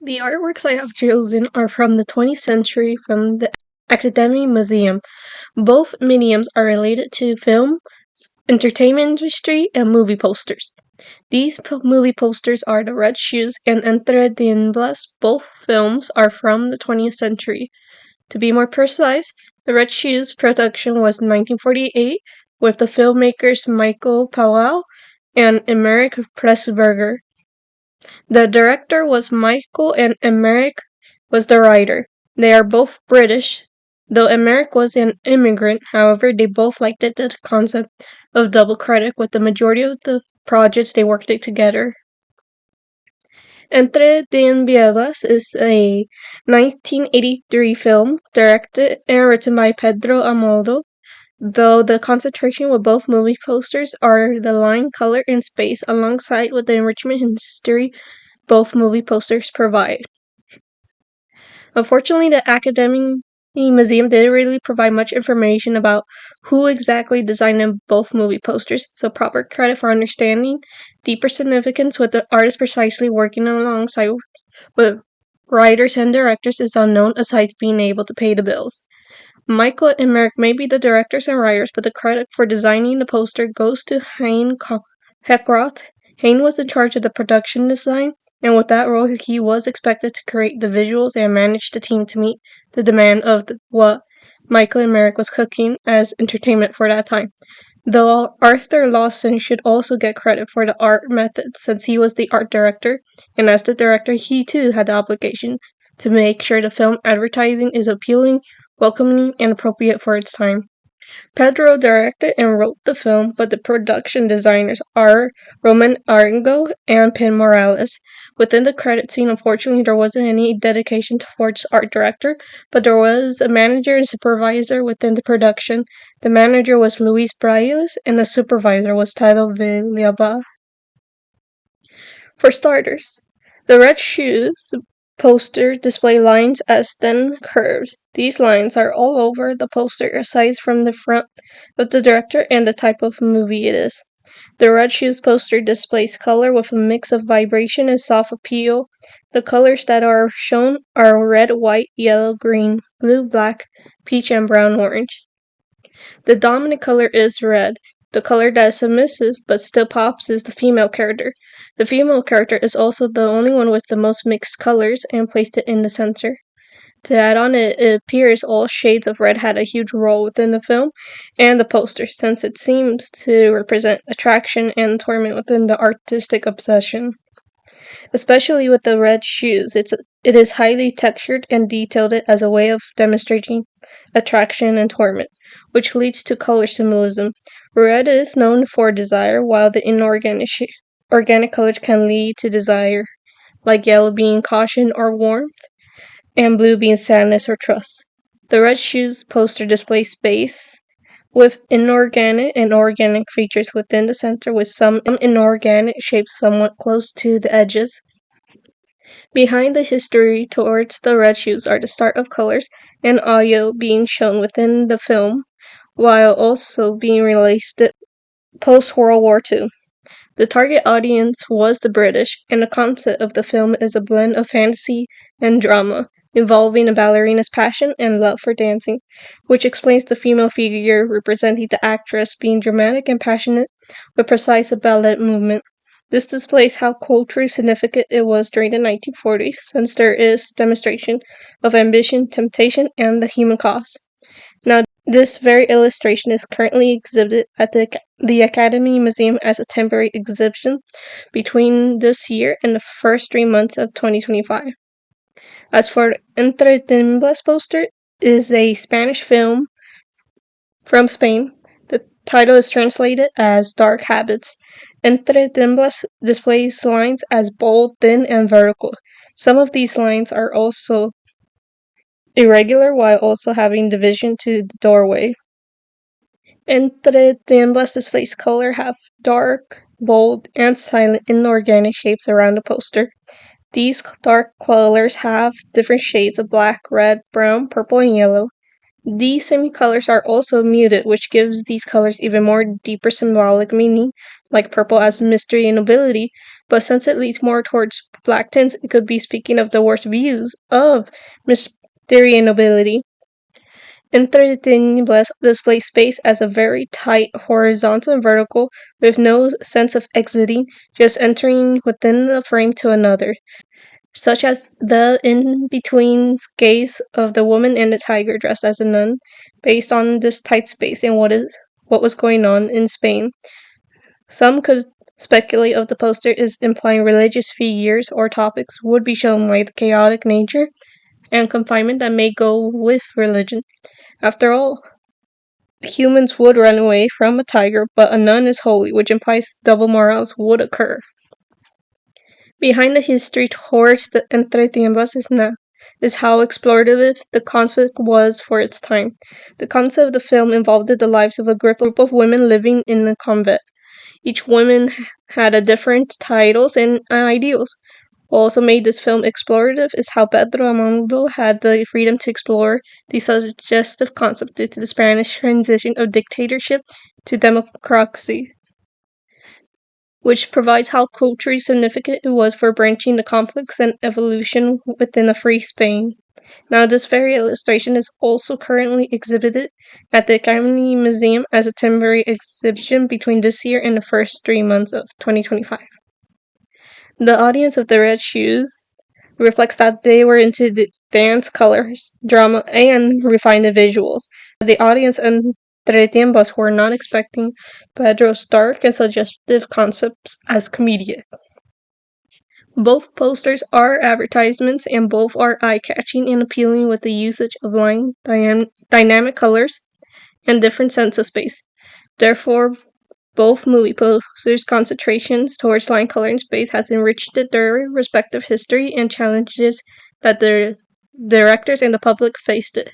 The artworks I have chosen are from the 20th century from the Academy Museum. Both mediums are related to film, entertainment industry, and movie posters. These movie posters are The Red Shoes and Entre Tiendas. Both films are from the 20th century. To be more precise, The Red Shoes production was 1948 with the filmmakers Michael Powell and Emmerich Pressburger. The director was Michael and Emmerich was the writer. They are both British. Though Emmerich was an immigrant, however, they both liked the concept of double credit with the majority of the projects they worked together. Entre Tiendas is a 1983 film directed and written by Pedro Amoldo, though the concentration with both movie posters are the line, color, and space alongside with the enrichment history both movie posters provide. Unfortunately, the Academy Museum didn't really provide much information about who exactly designed both movie posters, so proper credit for understanding deeper significance with the artist precisely working alongside with writers and directors is unknown aside being able to pay the bills. Michael and Merrick may be the directors and writers, but the credit for designing the poster goes to Hein Heckroth. Hein was in charge of the production design, and with that role, he was expected to create the visuals and manage the team to meet the demand of what Michael and Merrick was cooking as entertainment for that time. Though Arthur Lawson should also get credit for the art method since he was the art director, and as the director, he too had the obligation to make sure the film advertising is appealing, welcoming, and appropriate for its time. Pedro directed and wrote the film, but the production designers are Roman Arango and Pin Morales. Within the credit scene, unfortunately, there wasn't any dedication towards art director, but there was a manager and supervisor within the production. The manager was Luis Braios, and the supervisor was Tito Villaba. For starters, the Red Shoes poster display lines as thin curves. These lines are all over the poster aside from the front of the director and the type of movie it is. The Red Shoes poster displays color with a mix of vibration and soft appeal. The colors that are shown are red, white, yellow, green, blue, black, peach, and brown orange. The dominant color is red. The color that is submissive but still pops is the female character. The female character is also the only one with the most mixed colors and placed it in the center. To add on, it appears all shades of red had a huge role within the film and the poster, since it seems to represent attraction and torment within the artistic obsession. Especially with the red shoes, it is highly textured and detailed as a way of demonstrating attraction and torment, which leads to color symbolism. Red is known for desire, while the organic colors can lead to desire, like yellow being caution or warmth, and blue being sadness or trust. The Red Shoes poster displays space with inorganic and organic features within the center, with some inorganic shapes somewhat close to the edges. Behind the history towards the Red Shoes are the start of colors and audio being shown within the film, while also being released post World War II. The target audience was the British, and the concept of the film is a blend of fantasy and drama, involving a ballerina's passion and love for dancing, which explains the female figure representing the actress being dramatic and passionate with precise ballet movement. This displays how culturally significant it was during the 1940s, since there is demonstration of ambition, temptation, and the human cost. Now, this very illustration is currently exhibited at the Academy Museum as a temporary exhibition between this year and the first 3 months of 2025. As for Entre Tiendas poster, is a Spanish film from Spain. The title is translated as Dark Habits. Entre Tiendas displays lines as bold, thin, and vertical. Some of these lines are also irregular while also having division to the doorway. Entre Tiendas displays color have dark, bold, and silent inorganic shapes around the poster. These dark colors have different shades of black, red, brown, purple, and yellow. These semi-colors are also muted, which gives these colors even more deeper symbolic meaning, like purple as mystery and nobility, but since it leads more towards black tints, it could be speaking of the worst views of mystery and nobility. Entre Tinieblas displays space as a very tight horizontal and vertical, with no sense of exiting, just entering within the frame to another, such as the in-between gaze of the woman and the tiger dressed as a nun, based on this tight space and what was going on in Spain. Some could speculate if the poster is implying religious figures or topics would be shown like the chaotic nature and confinement that may go with religion. After all, humans would run away from a tiger, but a nun is holy, which implies double morals would occur. Behind the history towards the Entre Tiemblas is how explorative the conflict was for its time. The concept of the film involved the lives of a group of women living in a convent. Each woman had a different titles and ideals. What also made this film explorative is how Pedro Amaldo had the freedom to explore the suggestive concept due to the Spanish transition of dictatorship to democracy, which provides how culturally significant it was for branching the conflicts and evolution within a free Spain. Now, this very illustration is also currently exhibited at the Academy Museum as a temporary exhibition between this year and the first 3 months of 2025. The audience of the Red Shoes reflects that they were into the dance, colors, drama, and refined visuals. The audience in Tres Tiempos were not expecting Pedro's dark and suggestive concepts as comedic. Both posters are advertisements and both are eye-catching and appealing with the usage of line, dynamic colors, and different sense of space. Therefore, both movie posters' concentrations towards line, color, and space has enriched their respective history and challenges that the directors and the public faced it.